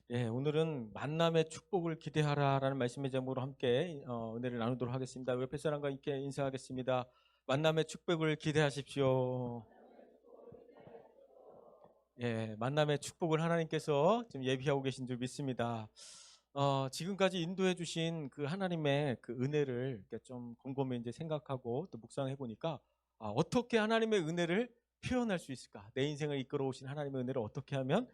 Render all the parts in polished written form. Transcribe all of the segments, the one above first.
예, 오늘은 만남의 축복을 기대하라라는 말씀의 제목으로 함께 은혜를 나누도록 하겠습니다. 옆에 사람과 함께 인사하겠습니다. 만남의 축복을 기대하십시오. 예, 만남의 축복을 하나님께서 지금 예비하고 계신 줄 믿습니다. 지금까지 인도해 주신 그 하나님의 그 은혜를 이렇게 좀 곰곰이 이제 생각하고 또 묵상해 보니까 어떻게 하나님의 은혜를 표현할 수 있을까? 내 인생을 이끌어 오신 하나님의 은혜를 어떻게 하면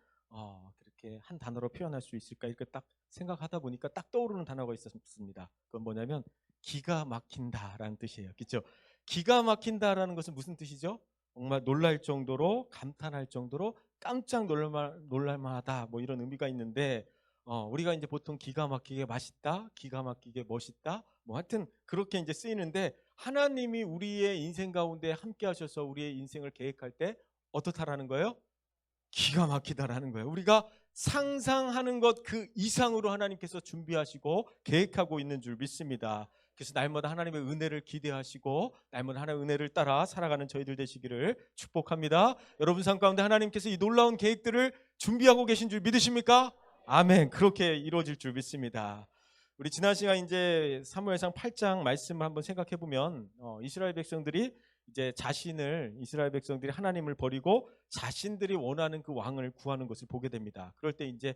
그렇게 한 단어로 표현할 수 있을까? 이렇게 딱 생각하다 보니까 딱 떠오르는 단어가 있었습니다. 그건 뭐냐면 기가 막힌다라는 뜻이에요. 그렇죠? 기가 막힌다라는 것은 무슨 뜻이죠? 정말 놀랄 정도로, 감탄할 정도로 깜짝 놀랄만하다, 뭐 이런 의미가 있는데, 우리가 이제 보통 기가 막히게 맛있다, 기가 막히게 멋있다, 뭐 하여튼 그렇게 이제 쓰이는데, 하나님이 우리의 인생 가운데 함께 하셔서 우리의 인생을 계획할 때 어떻다라는 거예요? 기가 막히다라는 거예요. 우리가 상상하는 것 그 이상으로 하나님께서 준비하시고 계획하고 있는 줄 믿습니다. 그래서 날마다 하나님의 은혜를 기대하시고 날마다 하나님의 은혜를 따라 살아가는 저희들 되시기를 축복합니다. 여러분 삶 가운데 하나님께서 이 놀라운 계획들을 준비하고 계신 줄 믿으십니까? 아멘. 그렇게 이루어질 줄 믿습니다. 우리 지난 시간 이제 사무엘상 8장 말씀을 한번 생각해 보면 이스라엘 백성들이 이제 이스라엘 백성들이 하나님을 버리고 자신들이 원하는 그 왕을 구하는 것을 보게 됩니다. 그럴 때 이제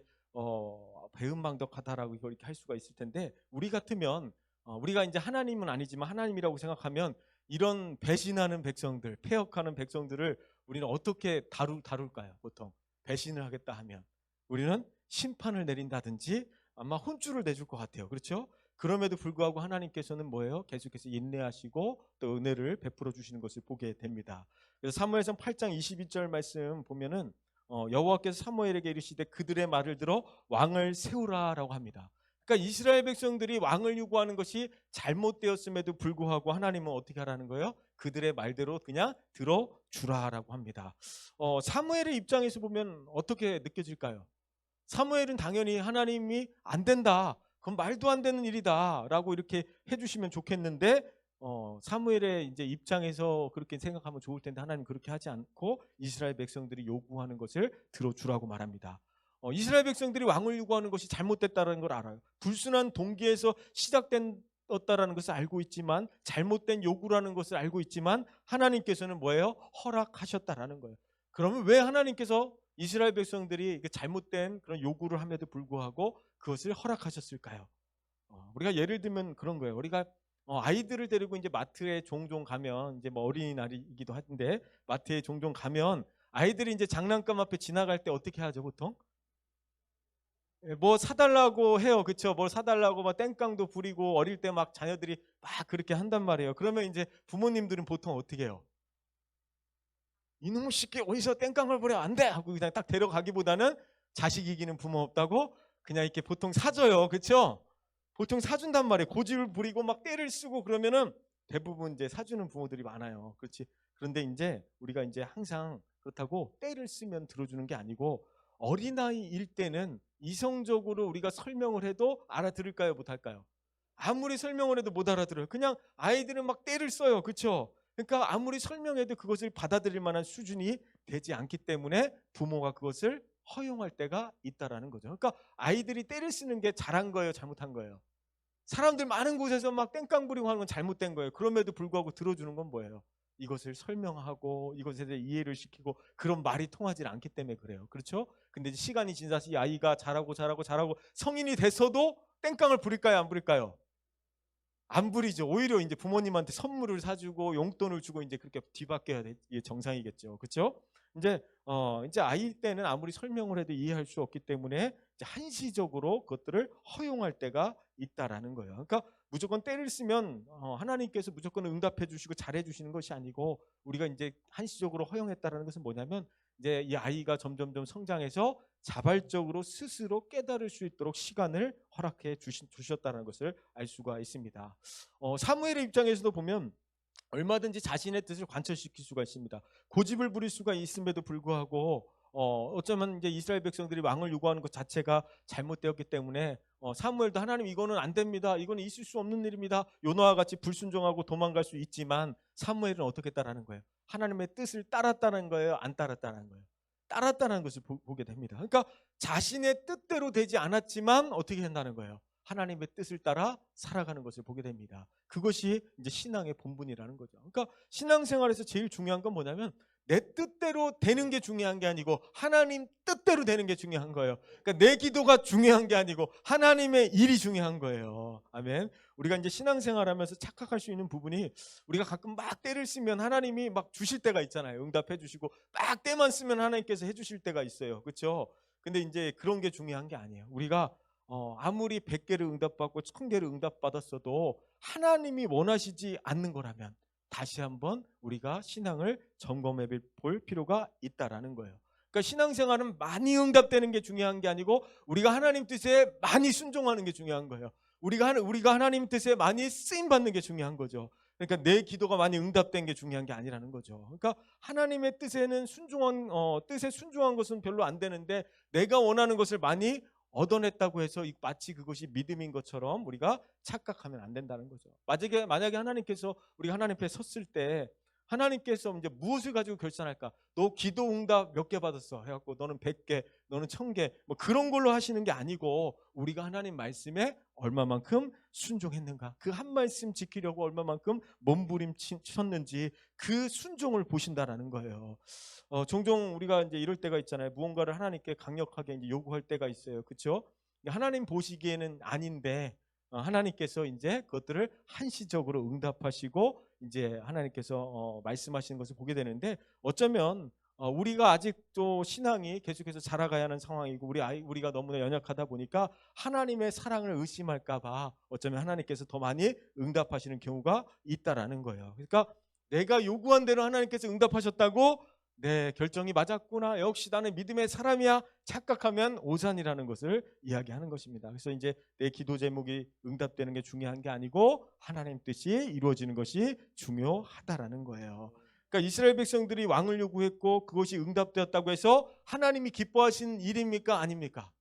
배은망덕하다라고 이렇게 할 수가 있을 텐데, 우리 같으면 우리가 이제 하나님은 아니지만 하나님이라고 생각하면 이런 배신하는 백성들, 패역하는 백성들을 우리는 어떻게 다룰까요? 보통 배신을 하겠다 하면 우리는 심판을 내린다든지 아마 혼쭐을 내줄 것 같아요. 그렇죠? 그럼에도 불구하고 하나님께서는 뭐예요? 계속해서 인내하시고 또 은혜를 베풀어 주시는 것을 보게 됩니다. 그래서 사무엘상 8장 22절 말씀 보면은 여호와께서 사무엘에게 이르시되 그들의 말을 들어 왕을 세우라라고 합니다. 그러니까 이스라엘 백성들이 왕을 요구하는 것이 잘못되었음에도 불구하고 하나님은 어떻게 하라는 거예요? 그들의 말대로 그냥 들어주라라고 합니다. 사무엘의 입장에서 보면 어떻게 느껴질까요? 사무엘은 당연히 하나님이 안 된다, 그건 말도 안 되는 일이다라고 이렇게 해주시면 좋겠는데, 사무엘의 이제 입장에서 그렇게 생각하면 좋을 텐데 하나님 그렇게 하지 않고 이스라엘 백성들이 요구하는 것을 들어주라고 말합니다. 이스라엘 백성들이 왕을 요구하는 것이 잘못됐다는 걸 알아요. 불순한 동기에서 시작됐다라는 것을 알고 있지만, 잘못된 요구라는 것을 알고 있지만 하나님께서는 뭐예요? 허락하셨다라는 거예요. 그러면 왜 하나님께서 이스라엘 백성들이 잘못된 그런 요구를 함에도 불구하고 그것을 허락하셨을까요? 우리가 예를 들면 그런 거예요. 우리가 아이들을 데리고 이제 마트에 종종 가면, 이제 뭐 어린이날이기도 한데 마트에 종종 가면 아이들이 이제 장난감 앞에 지나갈 때 어떻게 하죠, 보통? 예, 뭐 사달라고 해요. 그쵸? 뭘 사달라고 막 땡깡도 부리고 어릴 때 막 자녀들이 막 그렇게 한단 말이에요. 그러면 이제 부모님들은 보통 어떻게 해요? 이놈의 새끼 어디서 땡깡을 부려 안 돼! 하고 그냥 딱 데려가기보다는 자식 이기는 부모 없다고 그냥 이렇게 보통 사줘요. 그쵸? 보통 사준단 말이에요. 고집을 부리고 막 때를 쓰고 그러면은 대부분 이제 사주는 부모들이 많아요. 그렇지? 그런데 이제 우리가 이제 항상 그렇다고 때를 쓰면 들어주는 게 아니고, 어린아이일 때는 이성적으로 우리가 설명을 해도 알아들을까요? 못할까요? 아무리 설명을 해도 못 알아들어요. 그냥 아이들은 막 때를 써요. 그렇죠? 그러니까 아무리 설명해도 그것을 받아들일 만한 수준이 되지 않기 때문에 부모가 그것을 허용할 때가 있다라는 거죠. 그러니까 아이들이 때를 쓰는 게 잘한 거예요, 잘못한 거예요? 사람들 많은 곳에서 막 땡깡 부리고 하는 건 잘못된 거예요. 그럼에도 불구하고 들어주는 건 뭐예요? 이것을 설명하고 이것에 대해 이해를 시키고 그런 말이 통하지 않기 때문에 그래요. 그렇죠? 근데 이제 시간이 지나서 이 아이가 자라고 성인이 됐어도 땡깡을 부릴까요, 안 부릴까요? 안 부리죠. 오히려 이제 부모님한테 선물을 사주고 용돈을 주고 이제 그렇게 뒤바뀌어야 돼. 이게 정상이겠죠. 그렇죠? 이제 아이일 때는 아무리 설명을 해도 이해할 수 없기 때문에 이제 한시적으로 그것들을 허용할 때가 있다라는 거예요. 그러니까 무조건 때를 쓰면 하나님께서 무조건 응답해 주시고 잘해 주시는 것이 아니고, 우리가 이제 한시적으로 허용했다라는 것은 뭐냐면 이제 이 아이가 점점점 성장해서 자발적으로 스스로 깨달을 수 있도록 시간을 허락해 주셨다는 것을 알 수가 있습니다. 사무엘의 입장에서도 보면 얼마든지 자신의 뜻을 관철시킬 수가 있습니다. 고집을 부릴 수가 있음에도 불구하고 어쩌면 이제 이스라엘 백성들이 왕을 요구하는 것 자체가 잘못되었기 때문에 사무엘도 하나님 이거는 안 됩니다. 이거는 있을 수 없는 일입니다. 요나와 같이 불순종하고 도망갈 수 있지만 사무엘은 어떻게 했다라는 거예요? 하나님의 뜻을 따랐다는 거예요? 안 따랐다는 거예요? 따랐다는 것을 보게 됩니다. 그러니까 자신의 뜻대로 되지 않았지만 어떻게 된다는 거예요? 하나님의 뜻을 따라 살아가는 것을 보게 됩니다. 그것이 이제 신앙의 본분이라는 거죠. 그러니까 신앙생활에서 제일 중요한 건 뭐냐면 내 뜻대로 되는 게 중요한 게 아니고 하나님 뜻대로 되는 게 중요한 거예요. 그러니까 내 기도가 중요한 게 아니고 하나님의 일이 중요한 거예요. 아멘. 우리가 이제 신앙생활하면서 착각할 수 있는 부분이 우리가 가끔 막 때를 쓰면 하나님이 막 주실 때가 있잖아요. 응답해 주시고 막 때만 쓰면 하나님께서 해 주실 때가 있어요. 그렇죠? 근데 이제 그런 게 중요한 게 아니에요. 우리가 아무리 100개를 응답받고 1000개를 응답받았어도 하나님이 원하시지 않는 거라면 다시 한번 우리가 신앙을 점검해 볼 필요가 있다라는 거예요. 그러니까 신앙생활은 많이 응답되는 게 중요한 게 아니고 우리가 하나님 뜻에 많이 순종하는 게 중요한 거예요. 우리가 하나님 뜻에 많이 쓰임 받는 게 중요한 거죠. 그러니까 내 기도가 많이 응답된 게 중요한 게 아니라는 거죠. 그러니까 하나님의 뜻에는 뜻에 순종한 것은 별로 안 되는데 내가 원하는 것을 많이 얻어냈다고 해서 마치 그것이 믿음인 것처럼 우리가 착각하면 안 된다는 거죠. 만약에 하나님께서 우리가 하나님 앞에 섰을 때 하나님께서 이제 무엇을 가지고 결산할까? 너 기도 응답 몇 개 받았어? 해갖고 너는 100개, 너는 1000개 뭐 그런 걸로 하시는 게 아니고 우리가 하나님 말씀에 얼마만큼 순종했는가? 그 한 말씀 지키려고 얼마만큼 몸부림쳤는지 그 순종을 보신다라는 거예요. 종종 우리가 이제 이럴 때가 있잖아요. 무언가를 하나님께 강력하게 이제 요구할 때가 있어요. 그렇죠? 하나님 보시기에는 아닌데 하나님께서 이제 그것들을 한시적으로 응답하시고 이제 하나님께서 말씀하시는 것을 보게 되는데 어쩌면 우리가 아직도 신앙이 계속해서 자라가야 하는 상황이고 우리가 너무나 연약하다 보니까 하나님의 사랑을 의심할까봐 어쩌면 하나님께서 더 많이 응답하시는 경우가 있다라는 거예요. 그러니까 내가 요구한 대로 하나님께서 응답하셨다고 내 결정이 맞았구나. 역시 나는 믿음의 사람이야. 착각하면 오산이라는 것을 이야기하는 것입니다. 그래서 이제 내 기도 제목이 응답되는 게 중요한 게 아니고 하나님 뜻이 이루어지는 것이 중요하다라는 거예요. 그러니까 이스라엘 백성들이 왕을 요구했고 그것이 응답되었다고 해서 하나님이 기뻐하신 일입니까? 아닙니까?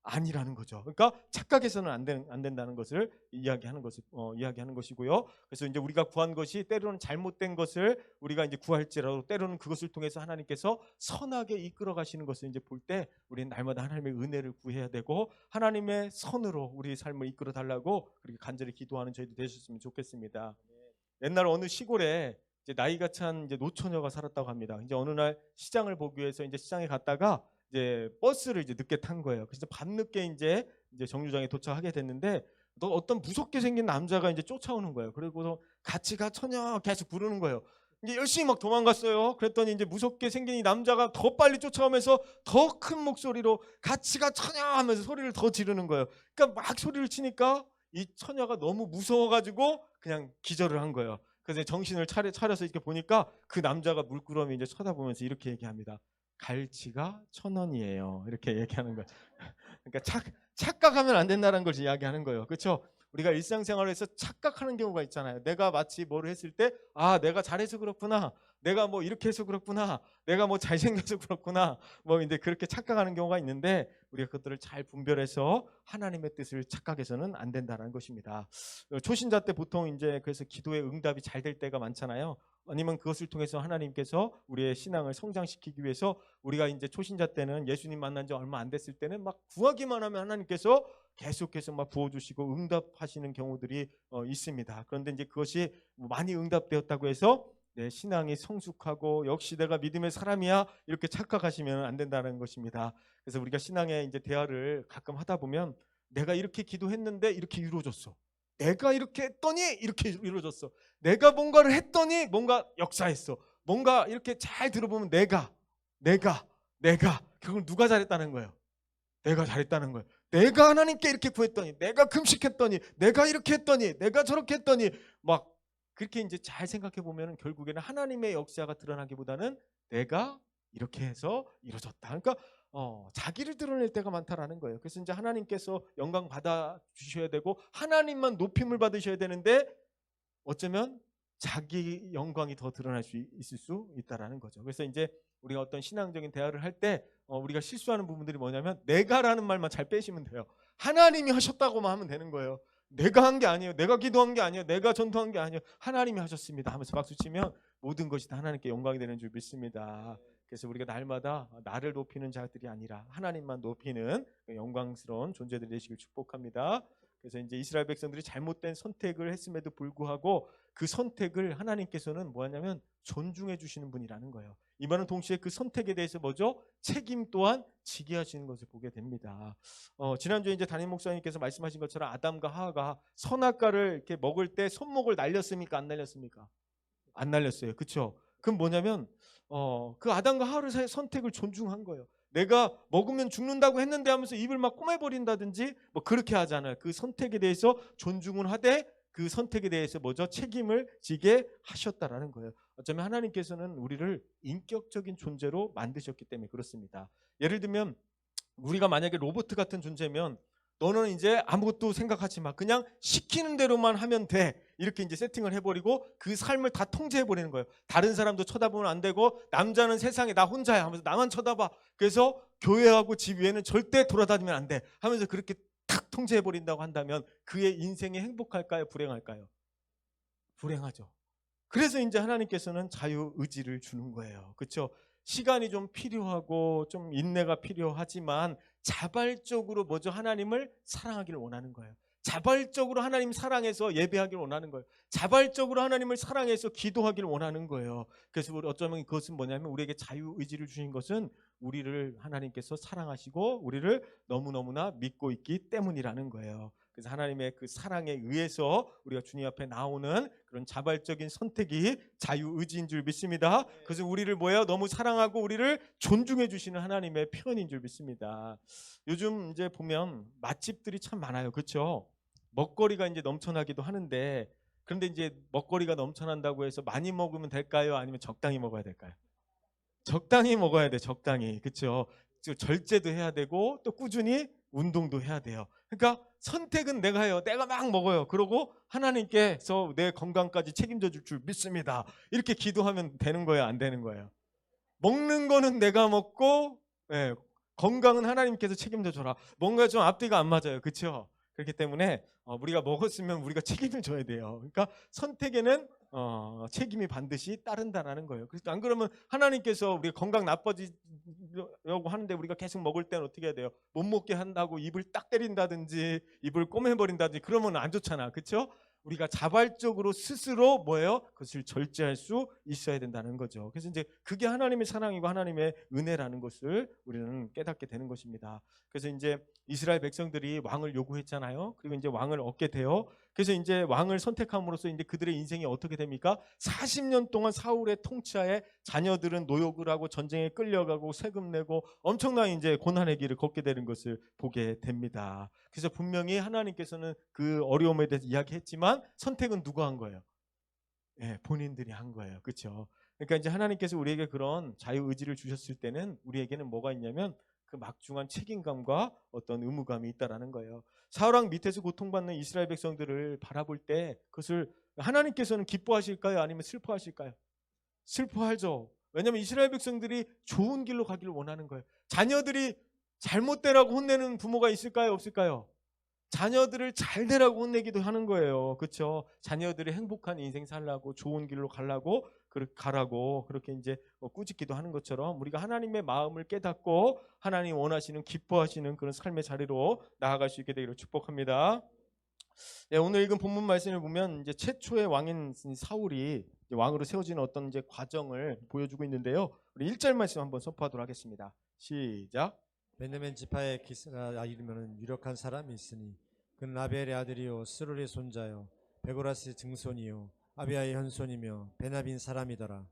아니라는 거죠. 그러니까 착각해서는 안 된다는 것을 이야기하는 것이고요. 그래서 이제 우리가 구한 것이 때로는 잘못된 것을 우리가 이제 구할지라도 때로는 그것을 통해서 하나님께서 선하게 이끌어 가시는 것을 이제 볼 때 우리는 날마다 하나님의 은혜를 구해야 되고 하나님의 선으로 우리의 삶을 이끌어 달라고 그렇게 간절히 기도하는 저희도 되셨으면 좋겠습니다. 옛날 어느 시골에 이제 나이가 찬 이제 노처녀가 살았다고 합니다. 이제 어느 날 시장을 보기 위해서 이제 시장에 갔다가 이제 버스를 이제 늦게 탄 거예요. 그래서 밤늦게 이제 정류장에 도착하게 됐는데 또 어떤 무섭게 생긴 남자가 이제 쫓아오는 거예요. 그리고서 같이 가 처녀 계속 부르는 거예요. 이제 열심히 막 도망갔어요. 그랬더니 이제 무섭게 생긴 이 남자가 더 빨리 쫓아오면서 더 큰 목소리로 같이 가 처녀 하면서 소리를 더 지르는 거예요. 그러니까 막 소리를 치니까 이 처녀가 너무 무서워가지고 그냥 기절을 한 거예요. 그래서 정신을 차려서 이렇게 보니까 그 남자가 물끄러미 이제 쳐다보면서 이렇게 얘기합니다. 갈치가 1,000원이에요. 이렇게 얘기하는 거예요. 그러니까 착각하면 안 된다는 걸 이야기하는 거예요. 그렇죠? 우리가 일상생활에서 착각하는 경우가 있잖아요. 내가 마치 뭐를 했을 때 내가 잘해서 그렇구나. 내가 뭐 이렇게 해서 그렇구나. 내가 뭐 잘생겨서 그렇구나. 뭐 이제 그렇게 착각하는 경우가 있는데 우리가 그것들을 잘 분별해서 하나님의 뜻을 착각해서는 안 된다는 것입니다. 초신자 때 보통 이제 그래서 기도의 응답이 잘 될 때가 많잖아요. 아니면 그것을 통해서 하나님께서 우리의 신앙을 성장시키기 위해서 우리가 이제 초신자 때는 예수님 만난 지 얼마 안 됐을 때는 막 구하기만 하면 하나님께서 계속해서 막 부어주시고 응답하시는 경우들이 있습니다. 그런데 이제 그것이 많이 응답되었다고 해서 내 신앙이 성숙하고 역시 내가 믿음의 사람이야 이렇게 착각하시면 안 된다는 것입니다. 그래서 우리가 신앙의 이제 대화를 가끔 하다 보면 내가 이렇게 기도했는데 이렇게 이루어졌어. 내가 이렇게 했더니 이렇게 이루어졌어. 내가 뭔가를 했더니 뭔가 역사했어. 뭔가 이렇게 잘 들어보면 내가 그걸 누가 잘했다는 거예요? 내가 잘했다는 거예요. 내가 하나님께 이렇게 구했더니 내가 금식했더니 내가 이렇게 했더니 내가 저렇게 했더니 막 그렇게 이제 잘 생각해 보면 결국에는 하나님의 역사가 드러나기보다는 내가 이렇게 해서 이루어졌다. 그러니까 자기를 드러낼 때가 많다라는 거예요. 그래서 이제 하나님께서 영광 받아 주셔야 되고 하나님만 높임을 받으셔야 되는데 어쩌면 자기 영광이 더 드러날 수 있을 수 있다라는 거죠. 그래서 이제 우리가 어떤 신앙적인 대화를 할 때 우리가 실수하는 부분들이 뭐냐면 내가라는 말만 잘 빼시면 돼요. 하나님이 하셨다고만 하면 되는 거예요. 내가 한 게 아니에요. 내가 기도한 게 아니에요. 내가 전도한 게 아니에요. 하나님이 하셨습니다 하면서 박수 치면 모든 것이 다 하나님께 영광이 되는 줄 믿습니다. 그래서 우리가 날마다 나를 높이는 자들이 아니라 하나님만 높이는 영광스러운 존재들이 되시길 축복합니다. 그래서 이제 이스라엘 백성들이 잘못된 선택을 했음에도 불구하고 그 선택을 하나님께서는 뭐하냐면 존중해 주시는 분이라는 거예요. 이 말은 동시에 그 선택에 대해서 뭐죠? 책임 또한 지게 하시는 것을 보게 됩니다. 지난주에 이제 담임 목사님께서 말씀하신 것처럼 아담과 하와가 선악과를 이렇게 먹을 때 손목을 날렸습니까? 안 날렸습니까? 안 날렸어요. 그렇죠? 그럼 뭐냐면 그 아담과 하와의 선택을 존중한 거예요. 내가 먹으면 죽는다고 했는데 하면서 입을 막 꼬매버린다든지 뭐 그렇게 하잖아요. 그 선택에 대해서 존중을 하되 그 선택에 대해서 뭐죠? 책임을 지게 하셨다라는 거예요. 어쩌면 하나님께서는 우리를 인격적인 존재로 만드셨기 때문에 그렇습니다. 예를 들면 우리가 만약에 로봇 같은 존재면 너는 이제 아무것도 생각하지 마. 그냥 시키는 대로만 하면 돼. 이렇게 이제 세팅을 해버리고 그 삶을 다 통제해버리는 거예요. 다른 사람도 쳐다보면 안 되고 남자는 세상에 나 혼자야 하면서 나만 쳐다봐. 그래서 교회하고 집 위에는 절대 돌아다니면 안 돼 하면서 그렇게 탁 통제해버린다고 한다면 그의 인생이 행복할까요? 불행할까요? 불행하죠. 그래서 이제 하나님께서는 자유의지를 주는 거예요. 그렇죠? 시간이 좀 필요하고 좀 인내가 필요하지만 자발적으로 먼저 하나님을 사랑하기를 원하는 거예요. 자발적으로 하나님 사랑해서 예배하기를 원하는 거예요. 자발적으로 하나님을 사랑해서 기도하기를 원하는 거예요. 그래서 우리 어쩌면 그것은 뭐냐면 우리에게 자유의지를 주신 것은 우리를 하나님께서 사랑하시고 우리를 너무너무나 믿고 있기 때문이라는 거예요. 그래서 하나님의 그 사랑에 의해서 우리가 주님 앞에 나오는 그런 자발적인 선택이 자유의지인 줄 믿습니다. 그래서 우리를 뭐예요? 너무 사랑하고 우리를 존중해 주시는 하나님의 표현인 줄 믿습니다. 요즘 이제 보면 맛집들이 참 많아요. 그렇죠? 먹거리가 이제 넘쳐나기도 하는데 그런데 이제 먹거리가 넘쳐난다고 해서 많이 먹으면 될까요? 아니면 적당히 먹어야 될까요? 적당히 먹어야 돼. 적당히. 그렇죠? 절제도 해야 되고 또 꾸준히 운동도 해야 돼요. 그러니까 선택은 내가 해요. 내가 막 먹어요. 그러고 하나님께서 내 건강까지 책임져 줄 줄 믿습니다. 이렇게 기도하면 되는 거예요? 안 되는 거예요? 먹는 거는 내가 먹고 예, 건강은 하나님께서 책임져 줘라. 뭔가 좀 앞뒤가 안 맞아요. 그렇죠? 그렇기 때문에 우리가 먹었으면 우리가 책임을 져야 돼요. 그러니까 선택에는 책임이 반드시 따른다라는 거예요. 그래서 안 그러면 하나님께서 우리가 건강 나빠지려고 하는데 우리가 계속 먹을 때는 어떻게 해야 돼요? 못 먹게 한다고 입을 딱 때린다든지 입을 꼬매버린다든지 그러면 안 좋잖아. 그렇죠? 우리가 자발적으로 스스로 뭐예요? 그것을 절제할 수 있어야 된다는 거죠. 그래서 이제 그게 하나님의 사랑이고 하나님의 은혜라는 것을 우리는 깨닫게 되는 것입니다. 그래서 이제 이스라엘 백성들이 왕을 요구했잖아요. 그리고 이제 왕을 얻게 돼요. 그래서 이제 왕을 선택함으로써 이제 그들의 인생이 어떻게 됩니까? 40년 동안 사울의 통치하에 자녀들은 노역을 하고 전쟁에 끌려가고 세금 내고 엄청난 이제 고난의 길을 걷게 되는 것을 보게 됩니다. 그래서 분명히 하나님께서는 그 어려움에 대해서 이야기했지만 선택은 누가 한 거예요? 예, 본인들이 한 거예요. 그렇죠? 그러니까 이제 하나님께서 우리에게 그런 자유의지를 주셨을 때는 우리에게는 뭐가 있냐면 그 막중한 책임감과 어떤 의무감이 있다라는 거예요. 사울왕 밑에서 고통받는 이스라엘 백성들을 바라볼 때 그것을 하나님께서는 기뻐하실까요? 아니면 슬퍼하실까요? 슬퍼하죠. 왜냐하면 이스라엘 백성들이 좋은 길로 가기를 원하는 거예요. 자녀들이 잘못되라고 혼내는 부모가 있을까요? 없을까요? 자녀들을 잘 되라고 혼내기도 하는 거예요. 그렇죠? 자녀들이 행복한 인생 살라고 좋은 길로 가라고 그렇게 이제 꾸짖기도 하는 것처럼 우리가 하나님의 마음을 깨닫고 하나님 원하시는 기뻐하시는 그런 삶의 자리로 나아갈 수 있게 되기를 축복합니다. 네, 오늘 읽은 본문 말씀을 보면 이제 최초의 왕인 사울이 왕으로 세워지는 어떤 이제 과정을 보여주고 있는데요. 우리 1절 말씀 한번 선포하도록 하겠습니다. 시작. 베냐민 지파의 기스가 이르면 유력한 사람이 있으니 그는 아벨의 아들이요 스롤의 손자요 베고라스의 증손이요 아비아의 현손이며 베냐민 사람이더라.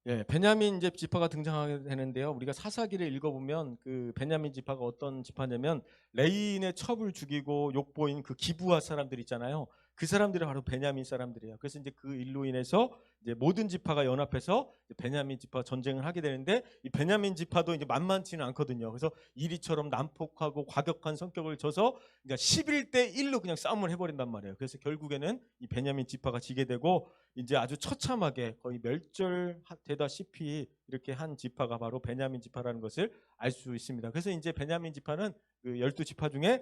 예, 베냐민 이제 지파가 등장하게 되는데요. 우리가 사사기를 읽어보면 그 베냐민 지파가 어떤 지파냐면 레인의 첩을 죽이고 욕보인 그 기브아 사람들 있잖아요. 그 사람들이 바로 베냐민 사람들이에요. 그래서 이제 그 일로 인해서 이제 모든 지파가 연합해서 베냐민 지파 전쟁을 하게 되는데 이 베냐민 지파도 이제 만만치는 않거든요. 그래서 이리처럼 난폭하고 과격한 성격을 져서 그러니까 11대 1로 그냥 싸움을 해버린단 말이에요. 그래서 결국에는 이 베냐민 지파가 지게 되고 이제 아주 처참하게 거의 멸절되다시피 이렇게 한 지파가 바로 베냐민 지파라는 것을 알 수 있습니다. 그래서 이제 베냐민 지파는 그 12지파 중에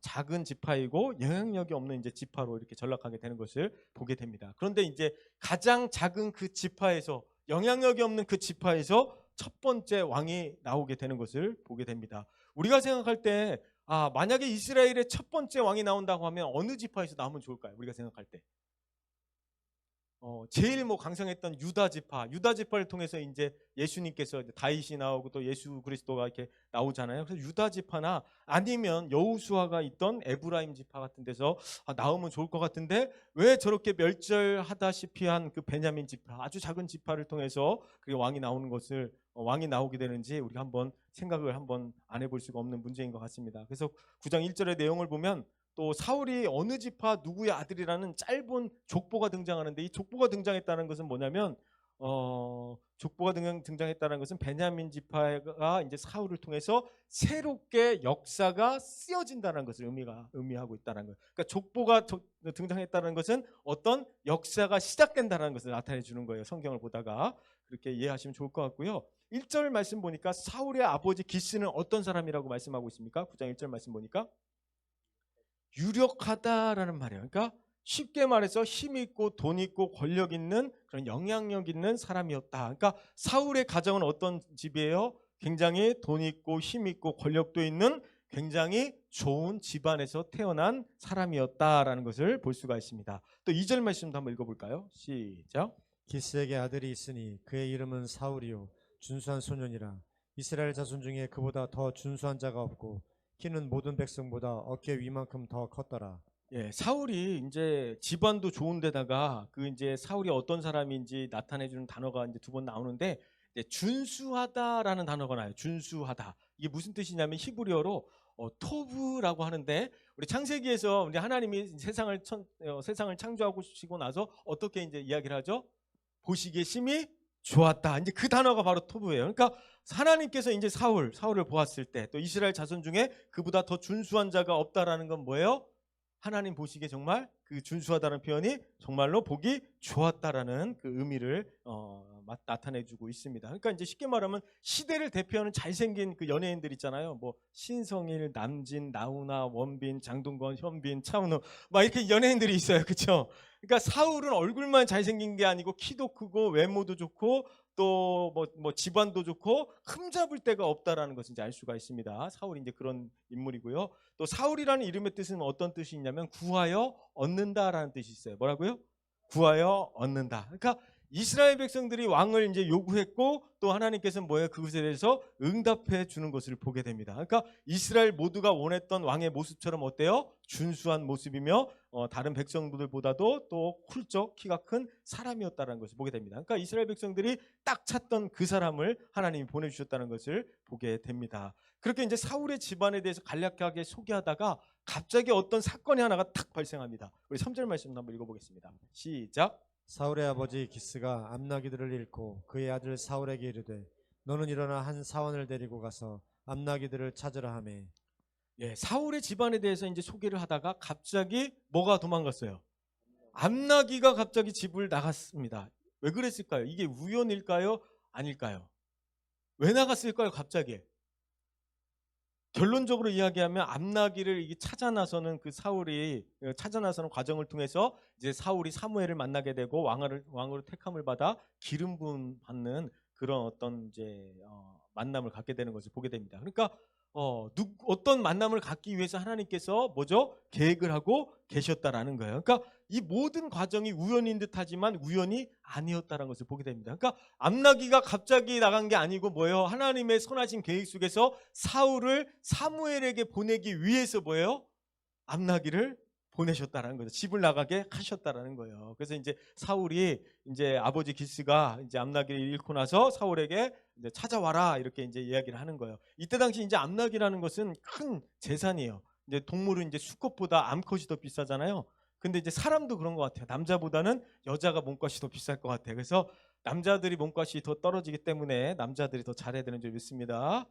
작은 지파이고 영향력이 없는 이제 지파로 이렇게 전락하게 되는 것을 보게 됩니다. 그런데 이제 가장 작은 그 지파에서 영향력이 없는 그 지파에서 첫 번째 왕이 나오게 되는 것을 보게 됩니다. 우리가 생각할 때 만약에 이스라엘의 첫 번째 왕이 나온다고 하면 어느 지파에서 나오면 좋을까요? 우리가 생각할 때 제일 강성했던 유다 지파를 통해서 이제 예수님께서 이제 다윗이 나오고 또 예수 그리스도가 이렇게 나오잖아요. 그래서 유다 지파나 아니면 여호수아가 있던 에브라임 지파 같은 데서 나오면 좋을 것 같은데 왜 저렇게 멸절하다시피 한 그 베냐민 지파, 아주 작은 지파를 통해서 그 왕이 나오는 것을 왕이 나오게 되는지 우리가 한번 생각을 한번 안 해볼 수가 없는 문제인 것 같습니다. 그래서 9장 1절의 내용을 보면 또 사울이 어느 지파 누구의 아들이라는 짧은 족보가 등장하는데 이 족보가 등장했다는 것은 뭐냐면 족보가 등장했다는 것은 베냐민 지파가 이제 사울을 통해서 새롭게 역사가 쓰여진다는 것을 의미하고 있다는 거예요. 그러니까 족보가 등장했다는 것은 어떤 역사가 시작된다는 것을 나타내 주는 거예요. 성경을 보다가 그렇게 이해하시면 좋을 것 같고요. 1절 말씀 보니까 사울의 아버지 기스는 어떤 사람이라고 말씀하고 있습니까? 9장 1절 말씀 보니까 유력하다라는 말이에요. 그러니까 쉽게 말해서 힘 있고 돈 있고 권력 있는 그런 영향력 있는 사람이었다. 그러니까 사울의 가정은 어떤 집이에요? 굉장히 돈 있고 힘 있고 권력도 있는 굉장히 좋은 집안에서 태어난 사람이었다라는 것을 볼 수가 있습니다. 또 2절 말씀도 한번 읽어볼까요? 시작. 기스에게 아들이 있으니 그의 이름은 사울이요 준수한 소년이라. 이스라엘 자손 중에 그보다 더 준수한 자가 없고 키는 모든 백성보다 어깨 위만큼 더 컸더라. 예, 사울이 이제 집안도 좋은데다가 그 이제 사울이 어떤 사람인지 나타내주는 단어가 이제 두 번 나오는데 이제 준수하다라는 단어가 나와요. 준수하다. 이게 무슨 뜻이냐면 히브리어로 토브라고 하는데 우리 창세기에서 우리 하나님이 세상을 창조하시고 나서 어떻게 이제 이야기를 하죠? 보시기에 심히 좋았다. 이제 그 단어가 바로 토브예요. 그러니까 하나님께서 이제 사울을 보았을 때 또 이스라엘 자손 중에 그보다 더 준수한 자가 없다라는 건 뭐예요? 하나님 보시기에 정말 그 준수하다는 표현이 정말로 보기 좋았다라는 그 의미를 나타내주고 있습니다. 그러니까 이제 쉽게 말하면 시대를 대표하는 잘생긴 그 연예인들 있잖아요. 뭐 신성일, 남진, 나훈아, 원빈, 장동건, 현빈, 차은우 막 이렇게 연예인들이 있어요. 그렇죠? 그러니까 사울은 얼굴만 잘생긴 게 아니고 키도 크고 외모도 좋고 또 뭐 집안도 좋고 흠잡을 데가 없다라는 것을 이제 알 수가 있습니다. 사울이 이제 그런 인물이고요. 또 사울이라는 이름의 뜻은 어떤 뜻이 있냐면 구하여 얻는다라는 뜻이 있어요. 뭐라고요? 구하여 얻는다. 그러니까 이스라엘 백성들이 왕을 이제 요구했고 또 하나님께서는 뭐예요? 그것에 대해서 응답해 주는 것을 보게 됩니다. 그러니까 이스라엘 모두가 원했던 왕의 모습처럼 어때요? 준수한 모습이며 다른 백성들보다도 또 훌쩍 키가 큰 사람이었다는 것을 보게 됩니다. 그러니까 이스라엘 백성들이 딱 찾던 그 사람을 하나님이 보내주셨다는 것을 보게 됩니다. 그렇게 이제 사울의 집안에 대해서 간략하게 소개하다가 갑자기 어떤 사건이 하나가 탁 발생합니다. 우리 3절 말씀 한번 읽어보겠습니다. 시작. 사울의 아버지 기스가 암나기들을 잃고 그의 아들 사울에게 이르되 너는 일어나 한 사원을 데리고 가서 암나기들을 찾으라 하매. 예, 사울의 집안에 대해서 이제 소개를 하다가 갑자기 뭐가 도망갔어요? 암나기가 갑자기 집을 나갔습니다. 왜 그랬을까요? 이게 우연일까요? 아닐까요? 왜 나갔을까요? 갑자기. 결론적으로 이야기하면 암나기를 이게 찾아 나서는 그 사울이 찾아 나서는 과정을 통해서 이제 사울이 사무엘을 만나게 되고 왕으로 택함을 받아 기름 부음 받는 그런 어떤 이제 만남을 갖게 되는 것을 보게 됩니다. 그러니까 어떤 만남을 갖기 위해서 하나님께서 뭐죠? 계획을 하고 계셨다라는 거예요. 그러니까 이 모든 과정이 우연인 듯하지만 우연이 아니었다는 것을 보게 됩니다. 그러니까 암나기가 갑자기 나간 게 아니고 뭐예요? 하나님의 선하신 계획 속에서 사울을 사무엘에게 보내기 위해서 뭐예요? 암나기를 보내셨다라는 거죠. 집을 나가게 하셨다라는 거예요. 그래서 이제 사울이 이제 아버지 기스가 이제 암나기를 잃고 나서 사울에게 이제 찾아와라 이렇게 이제 이야기를 하는 거예요. 이때 당시 이제 암나기라는 것은 큰 재산이에요. 이제 동물은 이제 수컷보다 암컷이 더 비싸잖아요. 근데 이제 사람도 그런 것 같아요. 남자보다는 여자가 몸값이 더 비쌀 것 같아요. 그래서 남자들이 몸값이 더 떨어지기 때문에 남자들이 더 잘해야 되는 줄 믿습니다.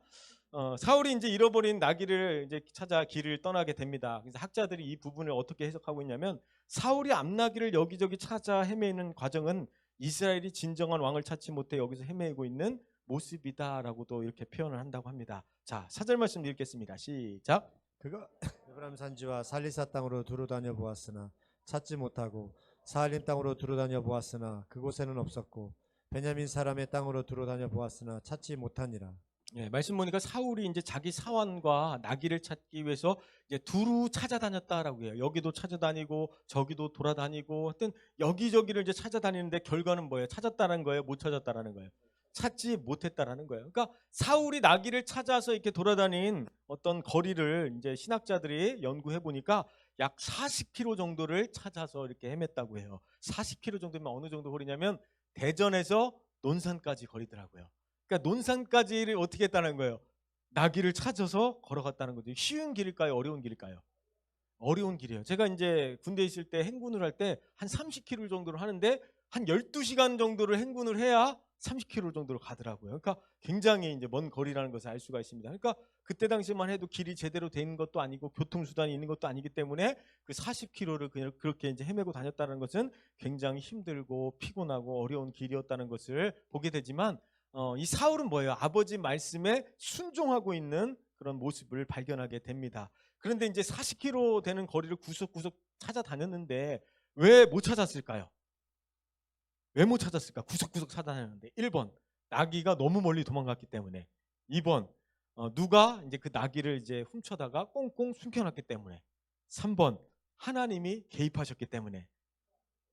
사울이 이제 잃어버린 나귀를 이제 찾아 길을 떠나게 됩니다. 그래서 학자들이 이 부분을 어떻게 해석하고 있냐면 사울이 암나귀를 여기저기 찾아 헤매는 과정은 이스라엘이 진정한 왕을 찾지 못해 여기서 헤매고 있는 모습이다라고도 이렇게 표현을 한다고 합니다. 자, 4절 말씀 읽겠습니다. 시작. 그가 에브라임 산지와 살리사 땅으로 두루 다녀 보았으나 찾지 못하고 사할림 땅으로 두루 다녀 보았으나 그곳에는 없었고 베냐민 사람의 땅으로 두루다녀 보았으나 찾지 못하니라. 예, 말씀 보니까 사울이 이제 자기 사환과 나귀를 찾기 위해서 이제 두루 찾아다녔다라고 해요. 여기도 찾아다니고 저기도 돌아다니고 하여튼 여기저기를 이제 찾아다니는데 결과는 뭐예요? 찾았다는 거예요? 못 찾았다라는 거예요? 찾지 못했다라는 거예요. 그러니까 사울이 나귀를 찾아서 이렇게 돌아다닌 어떤 거리를 이제 신학자들이 연구해 보니까 약 40km 정도를 찾아서 이렇게 헤맸다고 해요. 40km 정도면 어느 정도 거리냐면 대전에서 논산까지 거리더라고요. 그러니까 논산까지를 어떻게 했다는 거예요? 나귀를 찾아서 걸어갔다는 거죠. 쉬운 길일까요? 어려운 길일까요? 어려운 길이에요. 제가 이제 군대에 있을 때 행군을 할 때 한 30km 정도를 하는데 한 12시간 정도를 행군을 해야 30km 정도로 가더라고요. 그러니까 굉장히 이제 먼 거리라는 것을 알 수가 있습니다. 그러니까 그때 당시만 해도 길이 제대로 된 것도 아니고 교통수단이 있는 것도 아니기 때문에 그 40km를 그냥 그렇게 이제 헤매고 다녔다는 것은 굉장히 힘들고 피곤하고 어려운 길이었다는 것을 보게 되지만 이 사울은 뭐예요? 아버지 말씀에 순종하고 있는 그런 모습을 발견하게 됩니다. 그런데 이제 40km 되는 거리를 구석구석 찾아다녔는데 왜 못 찾았을까요? 왜 못 찾았을까? 구석구석 찾아다녔는데 1번 나귀가 너무 멀리 도망갔기 때문에 2번 누가 이제 그 나귀를 이제 훔쳐다가 꽁꽁 숨겨놨기 때문에 3번 하나님이 개입하셨기 때문에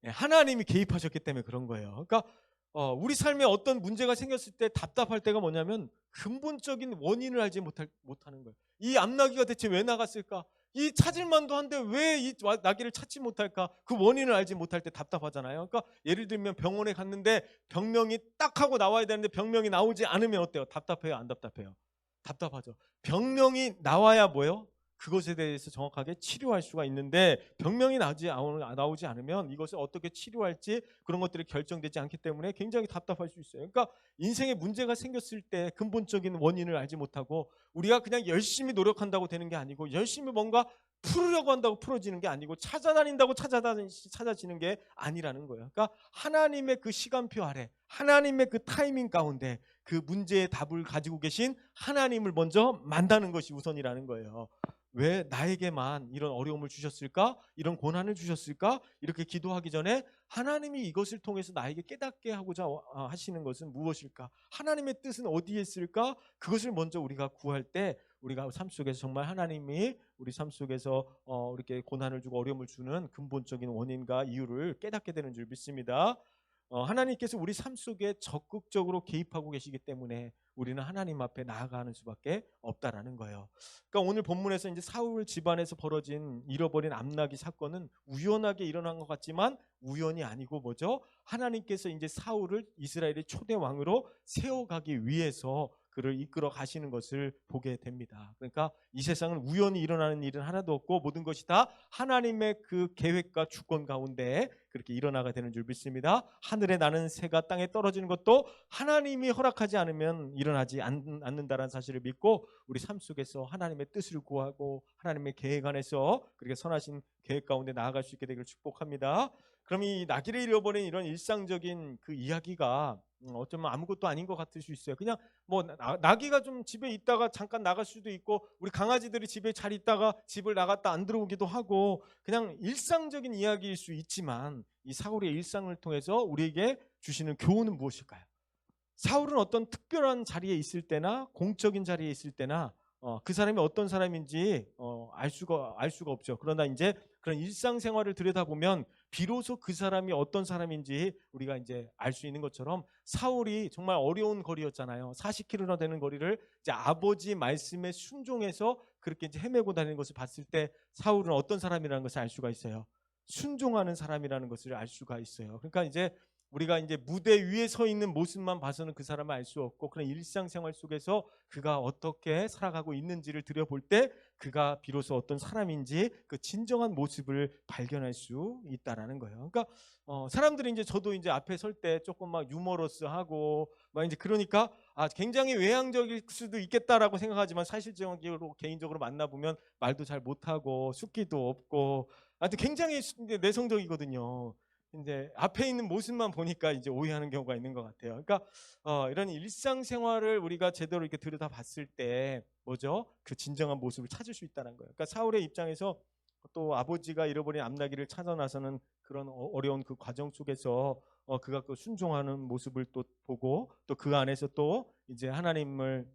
하나님이 개입하셨기 때문에 그런 거예요. 그러니까 우리 삶에 어떤 문제가 생겼을 때 답답할 때가 뭐냐면 근본적인 원인을 알지 못하는 거예요. 이 암나귀가 대체 왜 나갔을까? 이 찾을 만도 한데 왜 이 나귀를 찾지 못할까? 그 원인을 알지 못할 때 답답하잖아요. 그러니까 예를 들면 병원에 갔는데 병명이 딱 하고 나와야 되는데 병명이 나오지 않으면 어때요? 답답해요? 안 답답해요? 답답하죠. 병명이 나와야 뭐예요? 그것에 대해서 정확하게 치료할 수가 있는데 병명이 나오지 않으면 이것을 어떻게 치료할지 그런 것들이 결정되지 않기 때문에 굉장히 답답할 수 있어요. 그러니까 인생에 문제가 생겼을 때 근본적인 원인을 알지 못하고 우리가 그냥 열심히 노력한다고 되는 게 아니고 열심히 뭔가 풀으려고 한다고 풀어지는 게 아니고 찾아다닌다고 찾아지는 게 아니라는 거예요. 그러니까 하나님의 그 시간표 아래 하나님의 그 타이밍 가운데 그 문제의 답을 가지고 계신 하나님을 먼저 만나는 것이 우선이라는 거예요. 왜 나에게만 이런 어려움을 주셨을까? 이런 고난을 주셨을까? 이렇게 기도하기 전에 하나님이 이것을 통해서 나에게 깨닫게 하고자 하시는 것은 무엇일까? 하나님의 뜻은 어디에 있을까? 그것을 먼저 우리가 구할 때 우리가 삶 속에서 정말 하나님이 우리 삶 속에서 이렇게 고난을 주고 어려움을 주는 근본적인 원인과 이유를 깨닫게 되는 줄 믿습니다. 하나님께서 우리 삶 속에 적극적으로 개입하고 계시기 때문에 우리는 하나님 앞에 나아가는 수밖에 없다라는 거예요. 그러니까 오늘 본문에서 이제 사울 집안에서 벌어진 잃어버린 암나귀 사건은 우연하게 일어난 것 같지만 우연이 아니고 뭐죠? 하나님께서 이제 사울을 이스라엘의 초대 왕으로 세워가기 위해서 그를 이끌어 가시는 것을 보게 됩니다. 그러니까 이 세상은 우연히 일어나는 일은 하나도 없고 모든 것이 다 하나님의 그 계획과 주권 가운데 그렇게 일어나가 되는 줄 믿습니다. 하늘에 나는 새가 땅에 떨어지는 것도 하나님이 허락하지 않으면 일어나지 않는다라는 사실을 믿고 우리 삶 속에서 하나님의 뜻을 구하고 하나님의 계획 안에서 그렇게 선하신 계획 가운데 나아갈 수 있게 되기를 축복합니다. 그럼 이 나귀를 잃어버린 이런 일상적인 그 이야기가 어쩌면 아무것도 아닌 것 같을 수 있어요. 그냥 뭐 나귀가 좀 집에 있다가 잠깐 나갈 수도 있고 우리 강아지들이 집에 잘 있다가 집을 나갔다 안 들어오기도 하고 그냥 일상적인 이야기일 수 있지만 이 사울의 일상을 통해서 우리에게 주시는 교훈은 무엇일까요? 사울은 어떤 특별한 자리에 있을 때나 공적인 자리에 있을 때나 그 사람이 어떤 사람인지 알 수가 없죠. 그러나 이제 그런 일상생활을 들여다보면 비로소 그 사람이 어떤 사람인지 우리가 이제 알 수 있는 것처럼 사울이 정말 어려운 거리였잖아요. 40km나 되는 거리를 이제 아버지 말씀에 순종해서 그렇게 이제 헤매고 다니는 것을 봤을 때 사울은 어떤 사람이라는 것을 알 수가 있어요. 순종하는 사람이라는 것을 알 수가 있어요. 그러니까 이제 우리가 이제 무대 위에 서 있는 모습만 봐서는 그 사람을 알 수 없고 그런 일상생활 속에서 그가 어떻게 살아가고 있는지를 들여볼 때 그가 비로소 어떤 사람인지 그 진정한 모습을 발견할 수 있다라는 거예요. 그러니까 사람들이 이제 저도 이제 앞에 설 때 조금 막 유머러스하고 막 이제 그러니까 굉장히 외향적일 수도 있겠다라고 생각하지만 사실적으로 개인적으로 만나 보면 말도 잘 못하고 숙기도 없고 하여튼 굉장히 내성적이거든요. 이제 앞에 있는 모습만 보니까 이제 오해하는 경우가 있는 것 같아요. 그러니까 이런 일상생활을 우리가 제대로 이렇게 들여다봤을 때 뭐죠? 그 진정한 모습을 찾을 수 있다는 거예요. 그러니까 사울의 입장에서 또 아버지가 잃어버린 암나귀를 찾아 나서는 그런 어려운 그 과정 속에서 그가 그 순종하는 모습을 또 보고 또 그 안에서 또 이제 하나님의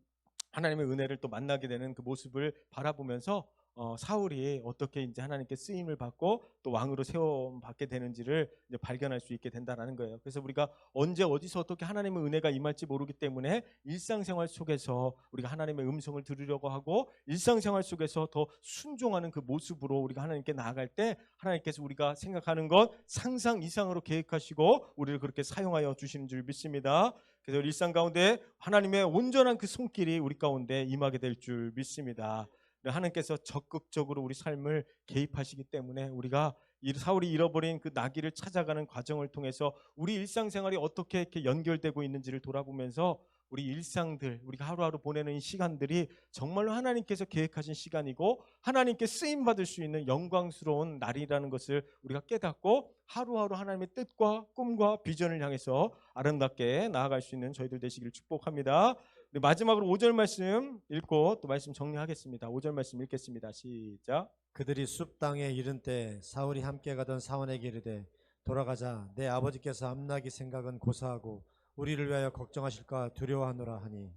은혜를 또 만나게 되는 그 모습을 바라보면서 사울이 어떻게 이제 하나님께 쓰임을 받고 또 왕으로 세움 받게 되는지를 이제 발견할 수 있게 된다라는 거예요. 그래서 우리가 언제 어디서 어떻게 하나님의 은혜가 임할지 모르기 때문에 일상생활 속에서 우리가 하나님의 음성을 들으려고 하고 일상생활 속에서 더 순종하는 그 모습으로 우리가 하나님께 나아갈 때 하나님께서 우리가 생각하는 것 상상 이상으로 계획하시고 우리를 그렇게 사용하여 주시는 줄 믿습니다. 그래서 일상 가운데 하나님의 온전한 그 손길이 우리 가운데 임하게 될 줄 믿습니다. 하나님께서 적극적으로 우리 삶을 개입하시기 때문에 우리가 사울이 잃어버린 그 나귀를 찾아가는 과정을 통해서 우리 일상생활이 어떻게 이렇게 연결되고 있는지를 돌아보면서 우리 일상들, 우리가 하루하루 보내는 이 시간들이 정말로 하나님께서 계획하신 시간이고 하나님께 쓰임받을 수 있는 영광스러운 날이라는 것을 우리가 깨닫고 하루하루 하나님의 뜻과 꿈과 비전을 향해서 아름답게 나아갈 수 있는 저희들 되시기를 축복합니다. 마지막으로 5절 말씀 읽고 또 말씀 정리하겠습니다. 5절 말씀 읽겠습니다. 시작. 그들이 숲 땅에 이른 때 사울이 함께 가던 사원에게 이르되 돌아가자. 내 아버지께서 암나기 생각은 고사하고 우리를 위하여 걱정하실까 두려워하노라 하니.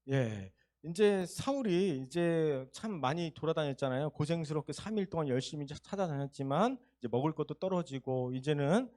예. 이제 사울이 이제 참 많이 돌아다녔잖아요. 고생스럽게 3일 동안 열심히 찾아다녔지만 이제 먹을 것도 떨어지고 이제는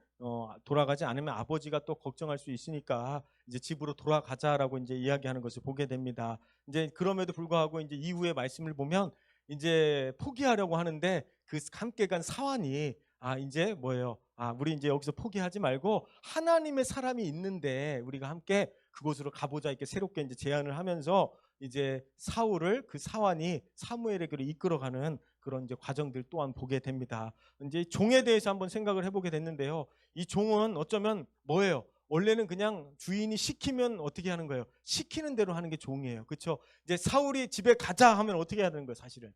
돌아가지 않으면 아버지가 또 걱정할 수 있으니까 이제 집으로 돌아가자라고 이제 이야기하는 것을 보게 됩니다. 이제 그럼에도 불구하고 이제 이후의 말씀을 보면 이제 포기하려고 하는데 그 함께 간 사환이 이제 뭐예요? 우리 이제 여기서 포기하지 말고 하나님의 사람이 있는데 우리가 함께 그곳으로 가보자 이렇게 새롭게 이제 제안을 하면서 이제 사울을 그 사환이 사무엘에게로 이끌어가는 그런 이제 과정들 또한 보게 됩니다. 이제 종에 대해서 한번 생각을 해보게 됐는데요. 이 종은 어쩌면 뭐예요? 원래는 그냥 주인이 시키면 어떻게 하는 거예요? 시키는 대로 하는 게 종이에요. 그렇죠? 이제 사울이 집에 가자 하면 어떻게 해야 되는 거예요? 사실은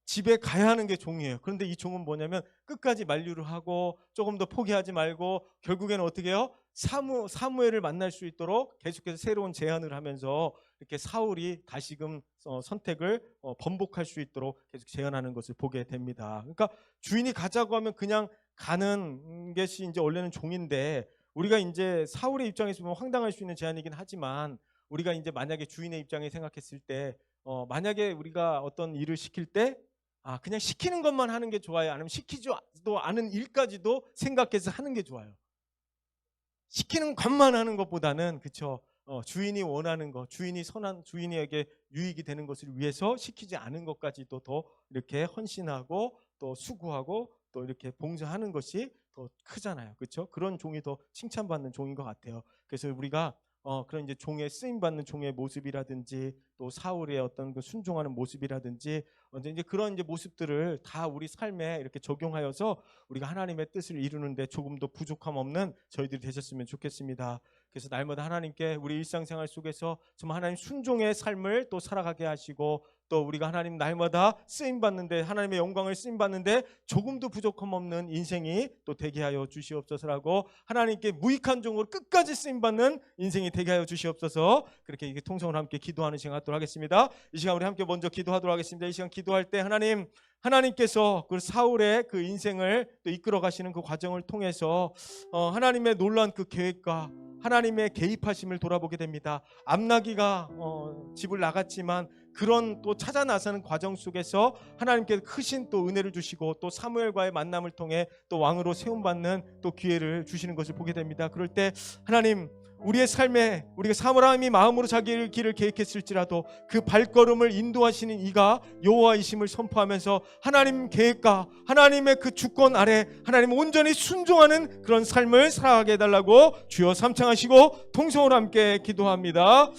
집에 가야 하는 게 종이에요. 그런데 이 종은 뭐냐면 끝까지 만류를 하고 조금 더 포기하지 말고 결국에는 어떻게 해요? 사무엘을 만날 수 있도록 계속해서 새로운 제안을 하면서 이렇게 사울이 다시금 선택을 번복할 수 있도록 계속 제안하는 것을 보게 됩니다. 그러니까 주인이 가자고 하면 그냥 가는 것이 이제 원래는 종인데 우리가 이제 사울의 입장에서 보면 황당할 수 있는 제안이긴 하지만 우리가 이제 만약에 주인의 입장에 생각했을 때 만약에 우리가 어떤 일을 시킬 때 그냥 시키는 것만 하는 게 좋아요? 아니면 시키지도 않은 일까지도 생각해서 하는 게 좋아요? 시키는 것만 하는 것보다는 그쵸? 주인이 원하는 것, 주인에게 유익이 되는 것을 위해서 시키지 않은 것까지도 더 이렇게 헌신하고 또 수고하고 또 이렇게 봉사하는 것이 더 크잖아요. 그렇죠? 그런 종이 더 칭찬받는 종인 것 같아요. 그래서 우리가 그런 이제 종의 쓰임 받는 종의 모습이라든지 또 사울의 어떤 그 순종하는 모습이라든지 이제 그런 이제 모습들을 다 우리 삶에 이렇게 적용하여서 우리가 하나님의 뜻을 이루는데 조금 더 부족함 없는 저희들이 되셨으면 좋겠습니다. 그래서 날마다 하나님께 우리 일상생활 속에서 정말 하나님 순종의 삶을 또 살아가게 하시고 또 우리가 하나님 날마다 쓰임 받는데 하나님의 영광을 쓰임 받는데 조금도 부족함 없는 인생이 또 되게 하여 주시옵소서라고 하나님께 무익한 종으로 끝까지 쓰임 받는 인생이 되게 하여 주시옵소서. 그렇게 이게 통성으로 함께 기도하는 시간 갖도록 하겠습니다. 이 시간 우리 함께 먼저 기도하도록 하겠습니다. 이 시간 기도할 때 하나님께서 그 사울의 그 인생을 또 이끌어 가시는 그 과정을 통해서 하나님의 놀라운 그 계획과 하나님의 개입하심을 돌아보게 됩니다. 암나기가 집을 나갔지만 그런 또 찾아 나서는 과정 속에서 하나님께 크신 또 은혜를 주시고 또 사무엘과의 만남을 통해 또 왕으로 세움받는 또 기회를 주시는 것을 보게 됩니다. 그럴 때 하나님 우리의 삶에 우리가 사람이 마음으로 자기의 길을 계획했을지라도 그 발걸음을 인도하시는 이가 여호와이심을 선포하면서 하나님 계획과 하나님의 그 주권 아래 하나님 온전히 순종하는 그런 삶을 살아가게 해달라고 주여 삼창하시고 통성으로 함께 기도합니다.